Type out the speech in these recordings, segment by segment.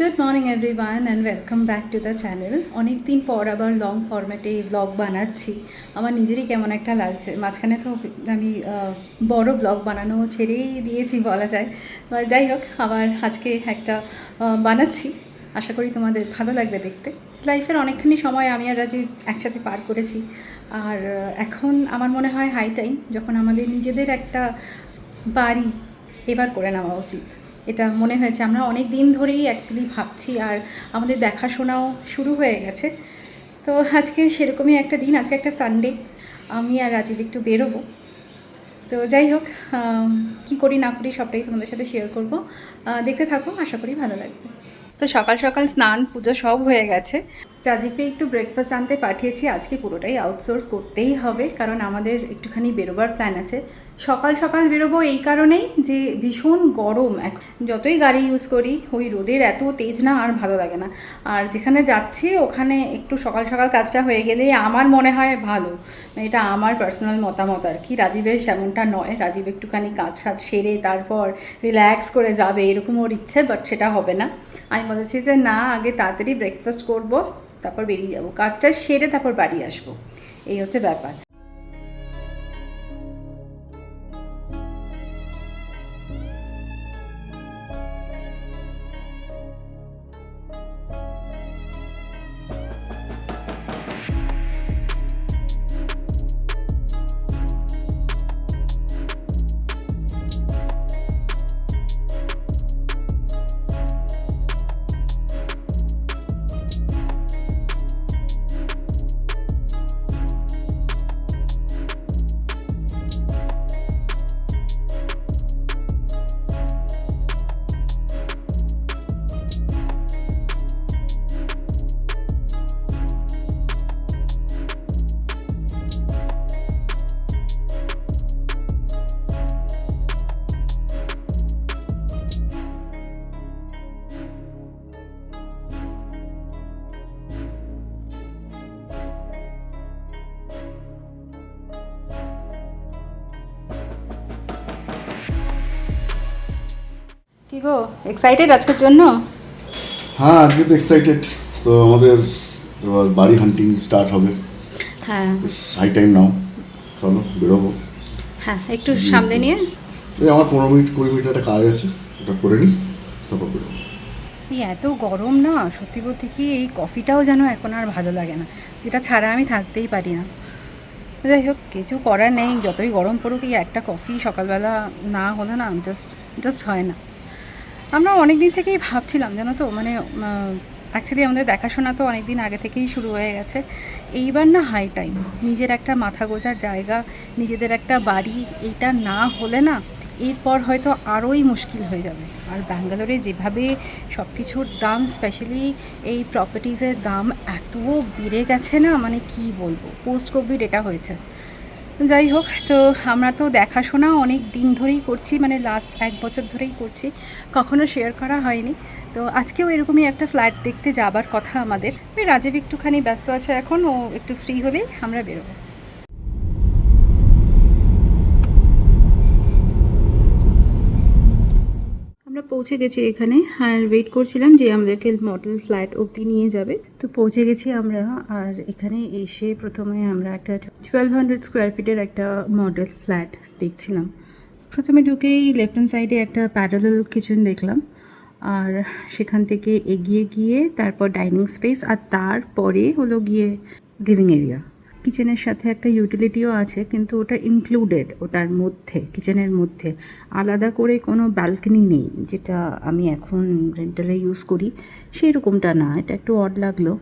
Good morning everyone and welcome back to the channel. অনেক দিন পর আবার লং ফরম্যাটে ব্লগ বানাচ্ছি। আমার নিজেরই কেমন একটা লাগছে। মাঝখানে তো আমি বড় ব্লগ বানানো ছেড়েই দিয়েছি বলা যায়। যাই হোক, আবার আজকে একটা বানাচ্ছি। আশা করি তোমাদের ভালো লাগবে দেখতে। লাইফের অনেকখানি সময় আমি আর রাজীব একসাথে পার করেছি, আর এখন আমার মনে হয় হাই টাইম যখন আমাদের নিজেদের একটা বাড়ি এবার করে নেওয়া উচিত। এটা মনে হয়েছে, আমরা অনেক দিন ধরেই অ্যাকচুয়ালি ভাবছি, আর আমাদের দেখাশোনাও শুরু হয়ে গেছে। তো আজকে সেরকমই একটা দিন, আজকে একটা সানডে। আমি আর রাজীব একটু বেরোবো। তো যাই হোক, কী করি না করি সবটাই তোমাদের সাথে শেয়ার করবো। দেখতে থাকো, আশা করি ভালো লাগবে। তো সকাল সকাল স্নান পুজো সব হয়ে গেছে। রাজীবকে একটু ব্রেকফাস্ট আনতে পাঠিয়েছি। আজকে পুরোটাই আউটসোর্স করতেই হবে, কারণ আমাদের একটুখানি বেরোবার প্ল্যান আছে। সকাল সকাল বেরোবো এই কারণেই যে ভীষণ গরম। এখন যতই গাড়ি ইউজ করি, ওই রোদের এত তেজ না আর ভালো লাগে না। আর যেখানে যাচ্ছি ওখানে একটু সকাল সকাল কাজটা হয়ে গেলে আমার মনে হয় ভালো। এটা আমার পার্সোনাল মতামত আর কি। রাজীবের সেমনটা নয়। রাজীব একটুখানি কাজ সেরে তারপর রিল্যাক্স করে যাবে, এরকম ওর ইচ্ছে, বাট সেটা হবে না। আমি বলেছি যে না, আগে তাড়াতাড়ি ব্রেকফাস্ট করব, তারপর বেরিয়ে যাব, কাজটা সেরে তারপর বাড়ি আসবো। এই হচ্ছে ব্যাপার। কি গো, এক্সাইটেড আজকের জন্য? হ্যাঁ, আজকে তো এক্সাইটেড। তো আমাদের এবার বাড়ি হান্টিং স্টার্ট হবে। হ্যাঁ হাই টাইম নাও, চলো বেরোবো। হ্যাঁ, একটু সামনে নিয়ে। এই আমার 15-20 মিনিট একটা কাজ আছে, ওটা করে নিই, তারপর বেরোবো। এই এত গরম না, সত্যি বলতে কি এই কফিটাও যেন এখন আর ভালো লাগে না, যেটা ছাড়া আমি থাকতেই পারি না। যাই হোক, কিছু করার নেই, যতই গরম পড়ুক এই একটা কফি সকালবেলা না হলে না জাস্ট হয় না। আমরা অনেক দিন থেকেই ভাবছিলাম, জানো তো, মানে অ্যাকচুয়ালি আমাদের দেখাশোনা তো অনেক দিন আগে থেকেই শুরু হয়ে গেছে। এইবার না হাই টাইম, নিজের একটা মাথা গোজার জায়গা, নিজেদের একটা বাড়ি, এইটা না হলে না এরপর হয়তো আরোই মুশকিল হয়ে যাবে। আর ব্যাঙ্গালোরে যেভাবে সব কিছুর দাম, স্পেশালি এই প্রপার্টিজের দাম এত বেড়ে গেছে না, মানে কি বলবো, পোস্ট কোভিড এটা হয়েছে। যাই হোক, তো আমরা তো দেখাশোনা অনেক দিন ধরেই করছি, মানে লাস্ট 1 বছর ধরেই করছি, কখনো শেয়ার করা হয়নি। তো আজকেও এরকমই একটা ফ্ল্যাট দেখতে যাবার কথা আমাদের। রাজীব একটুখানি ব্যস্ত আছে এখন, ও একটু ফ্রি হলেই আমরা বেরোবো। আমরা পৌঁছে গেছি এখানে, আর ওয়েট করছিলাম যে আমাদেরকে মডেল ফ্ল্যাট অবধি নিয়ে যাবে। তো পৌঁছে গেছি আমরা, আর এখানে এসে প্রথমে আমরা একটা 1200 স্কোয়ার ফিটের একটা মডেল ফ্ল্যাট দেখছিলাম। প্রথমে ঢুকেই লেফট হ্যান্ড সাইডে একটা প্যারালাল কিচেন দেখলাম, আর সেখান থেকে এগিয়ে গিয়ে তারপর ডাইনিং স্পেস, আর তারপরে হলো গিয়ে লিভিং এরিয়া। কিচেনের সাথে একটা ইউটিলিটিও আছে, কিন্তু ওটা ইনক্লুডেড ওটার মধ্যে, কিচেনের মধ্যে আলাদা করে কোনো ব্যালকনি নেই, যেটা আমি এখন রেন্টালে ইউজ করি সেরকমটা না। এটা একটু অড লাগলো।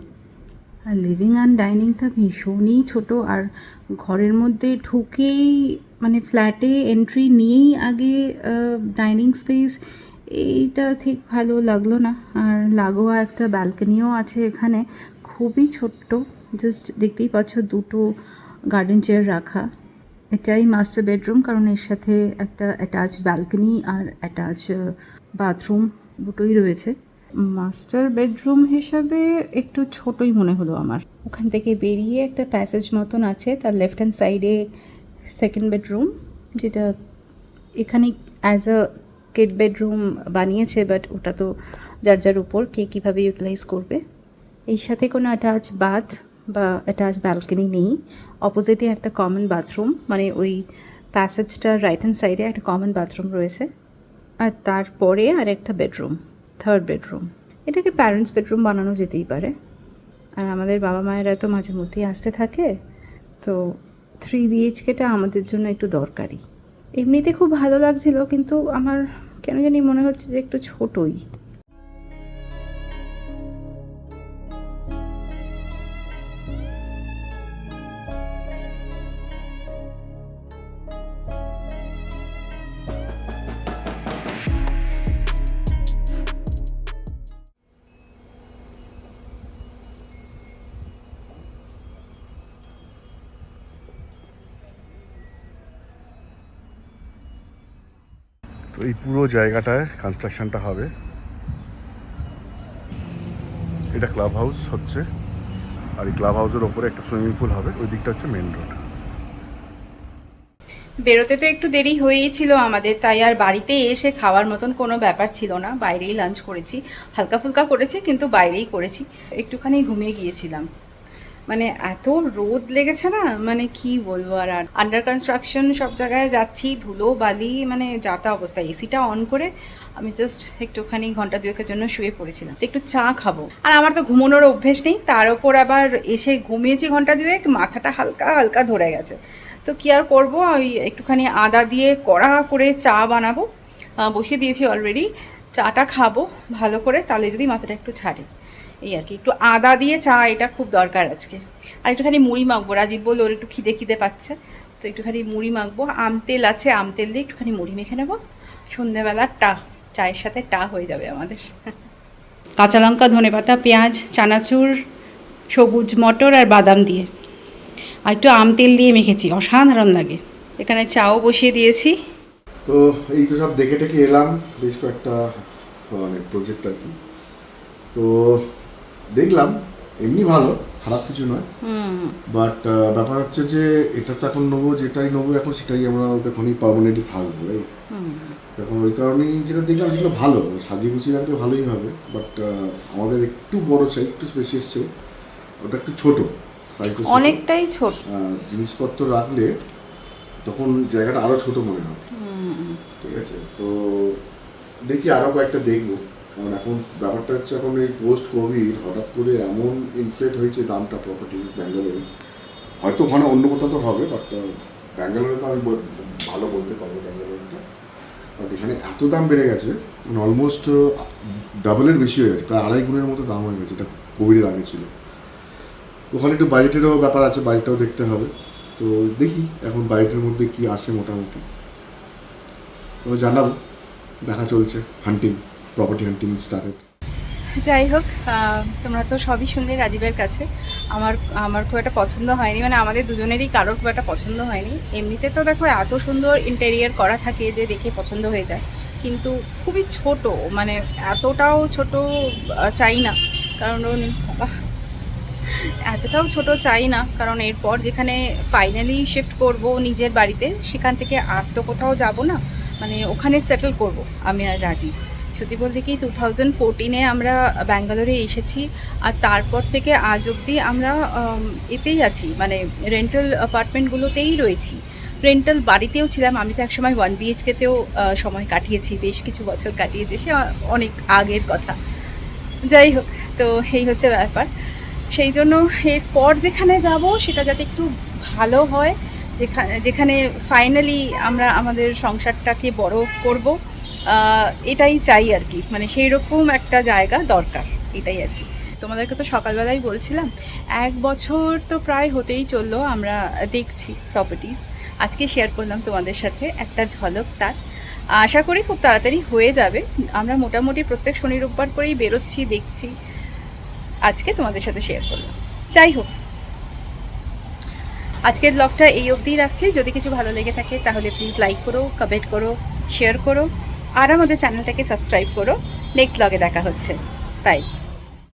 আর লিভিং অ্যান্ড ডাইনিংটা ভীষণই ছোট, আর ঘরের মধ্যে ঢুকেই মানে ফ্ল্যাটে এন্ট্রি নিয়েই আগে ডাইনিং স্পেস, এইটা ঠিক ভালো লাগলো না। আর লাগোয়া একটা ব্যালকনিও আছে এখানে, খুবই ছোট্ট, জাস্ট দেখতেই পাচ্ছ দুটো গার্ডেন চেয়ার রাখা। এটাই মাস্টার বেডরুম, কারণ এর সাথে একটা অ্যাটাচ ব্যালকনি আর অ্যাটাচ বাথরুম দুটোই রয়েছে। মাস্টার বেডরুম হিসাবে একটু ছোটই মনে হলো আমার। ওখান থেকে বেরিয়ে একটা প্যাসেজ মতন আছে, তার লেফট হ্যান্ড সাইডে সেকেন্ড বেডরুম, যেটা এখানে অ্যাজ আ কিড বেডরুম বানিয়েছে, বাট ওটা তো যার যার উপর কে কীভাবে ইউটিলাইজ করবে। এই সাথে কোনো অ্যাটাচ বাথ বা অ্যাটাচ ব্যালকনি নেই। অপোজিটে একটা কমন বাথরুম, মানে ওই প্যাসেজটার রাইট হ্যান্ড সাইডে একটা কমন বাথরুম রয়েছে, আর তারপরে আর একটা বেডরুম, থার্ড বেডরুম। এটাকে প্যারেন্টস বেডরুম বানানো যেতেই পারে। আর আমাদের বাবা মায়েরা তো মাঝে মধ্যেই আসতে থাকে, তো 3 BHKটা আমাদের জন্য একটু দরকারি। এমনিতে খুব ভালো লাগছিল, কিন্তু আমার কেন জানি মনে হচ্ছে যে একটু ছোটই। তো এই পুরো জায়গাটায় কনস্ট্রাকশনটা হবে। এটা ক্লাব হাউস হচ্ছে, আর এই ক্লাব হাউসের ওপরে একটা সুইমিং পুল হবে। ওই দিকটা হচ্ছে মেন রোড। বেরোতে তো একটু দেরি হয়েই ছিল আমাদের, তাই আর বাড়িতে এসে খাওয়ার মতন কোনো ব্যাপার ছিল না। বাইরেই লাঞ্চ করেছি, হালকা ফুলকা করেছি, কিন্তু বাইরেই করেছি। একটুখানি ঘুমিয়ে গিয়েছিলাম, মানে এত রোদ লেগেছে না, মানে কি বলবো। আর আন্ডার কনস্ট্রাকশন সব জায়গায় যাচ্ছি, ধুলো বালি, মানে যাতা অবস্থা। এসিটা অন করে আমি জাস্ট একটুখানি ঘন্টা দুয়েকের জন্য শুয়ে পড়েছিলাম, তো একটু চা খাবো। আর আমার তো ঘুমানোর অভ্যেস নেই, তার ওপর আবার এসে ঘুমিয়েছি ঘন্টা দুয়েক, মাথাটা হালকা হালকা ধরে গেছে। তো কি আর করবো, ওই একটুখানি আদা দিয়ে কড়া করে চা বানাবো, বসিয়ে দিয়েছি অলরেডি। চাটা খাবো ভালো করে, তাহলে যদি মাথাটা একটু ছাড়ে, এই আর কি। একটু আদা দিয়ে চা, এটা খুব দরকার আজকে। আর একটুখানি মুড়ি মাখবো, রাজীব বললো ওর একটু খিদে খিদে পাচ্ছে, তো একটুখানি মুড়ি মাখবো। আম তেল আছে, আম তেল দিয়ে একটুখানি মুড়ি মেখে নেবো। সন্ধ্যেবেলার চায়ের সাথে হয়ে যাবে আমাদের। কাঁচা লঙ্কা, ধনেপাতা, পেঁয়াজ, চানাচুর, সবুজ মটর আর বাদাম দিয়ে, আর একটু আম তেল দিয়ে মেখেছি, অসাধারণ লাগে। এখানে চাও বসিয়ে দিয়েছি। তো এই তো সব দেখে টেকে এলাম, বেশ কয়েকটা মানে প্রজেক্ট আর কি। তো দেখলাম এমনি ভালো, খারাপ কিছু নয়, বাট ব্যাপার হচ্ছে যে এটা তো এখন নেবো, যেটাই নেবো এখন সেটাই আমরা ওখানেই পার্মানেন্টলি থাকবো। এখন ওই কারণেই যেটা দেখলাম সেগুলো ভালো, সাজিয়ে গুছিয়ে রাখলে ভালোই হবে, বাট আমাদের একটু বড় চাই, একটু স্পেশিয়াস চাই। ওটা একটু ছোটো, সাইজটা অনেকটাই ছোট। জিনিসপত্র রাখলে তখন জায়গাটা আরও ছোট মনে হয়। ঠিক আছে, তো দেখি আরও কয়েকটা দেখবো। কারণ এখন ব্যাপারটা হচ্ছে, এখন এই পোস্ট কোভিড হঠাৎ করে এমন ইনফ্লেট হয়েছে দামটা প্রপার্টি ব্যাঙ্গালোরে। হয়তো ওখানে অন্য কোথাও তো হবে, বাট ব্যাঙ্গালোরে তো আমি ভালো বলতে পারবো ব্যাঙ্গালোরটা। বাট এখানে এত দাম বেড়ে গেছে, মানে অলমোস্ট ডাবলের বেশি হয়ে গেছে, প্রায় 2.5 গুণের মতো দাম হয়ে গেছে, এটা কোভিডের আগে ছিল। তো ওখানে একটু বাজেটেরও ব্যাপার আছে, বাজেটটাও দেখতে হবে। তো দেখি এখন বাজেটের মধ্যে কি আসে মোটামুটি, তো জানাবো। দেখা চলছে, হান্টিং, প্রপার্টি হান্টিং স্টার্টেড। যাই হোক, তোমরা তো সবই শুনলে রাজীবের কাছে। আমার খুব একটা পছন্দ হয়নি, মানে আমাদের দুজনেরই কারোর খুব একটা পছন্দ হয়নি। এমনিতে তো দেখো এত সুন্দর ইন্টেরিয়ার করা থাকে যে দেখে পছন্দ হয়ে যায়, কিন্তু খুবই ছোট, মানে এতটাও ছোট চাই না, কারণ এতটাও ছোট চাই না, কারণ এরপর যেখানে ফাইনালি শিফট করব নিজের বাড়িতে, সেখান থেকে আর তো কোথাও যাব না, মানে ওখানে সেটেল করব আমি আর রাজি। সত্যি বলতে কি 2014-এ আমরা ব্যাঙ্গালোরে এসেছি, আর তারপর থেকে আজ অবধি আমরা এতেই আছি, মানে রেন্টাল অ্যাপার্টমেন্টগুলোতেই রয়েছি। রেন্টাল বাড়িতেও ছিলাম, আমি তো একসময় 1 BHKতেও সময় কাটিয়েছি, বেশ কিছু বছর কাটিয়েছি, সে অনেক আগের কথা। যাই হোক, তো এই হচ্ছে ব্যাপার। সেই জন্য এরপর যেখানে যাব সেটা যাতে একটু ভালো হয়, যেখানে ফাইনালি আমরা আমাদের সংসারটাকে বড় করব, এটাই চাই আর কি। মানে সেই রকম একটা জায়গা দরকার, এটাই আর কি। তোমাদেরকে তো সকালবেলাই বলছিলাম, 1 বছর তো প্রায় হতেই চললো আমরা দেখছি প্রপার্টিস। আজকে শেয়ার করলাম তোমাদের সাথে একটা ঝলক তার। আশা করি খুব তাড়াতাড়ি হয়ে যাবে। আমরা মোটামুটি প্রত্যেক শনি রোববার করেই বেরোচ্ছি, দেখছি। আজকে তোমাদের সাথে শেয়ার করলাম। যাই হোক, আজকের ব্লগটা এই অবধিই রাখছি। যদি কিছু ভালো লেগে থাকে তাহলে প্লিজ লাইক করো, কমেন্ট করো, শেয়ার করো, আর আমাদের চ্যানেলটাকে সাবস্ক্রাইব করো। নেক্সট ব্লগে দেখা হচ্ছে, বাই।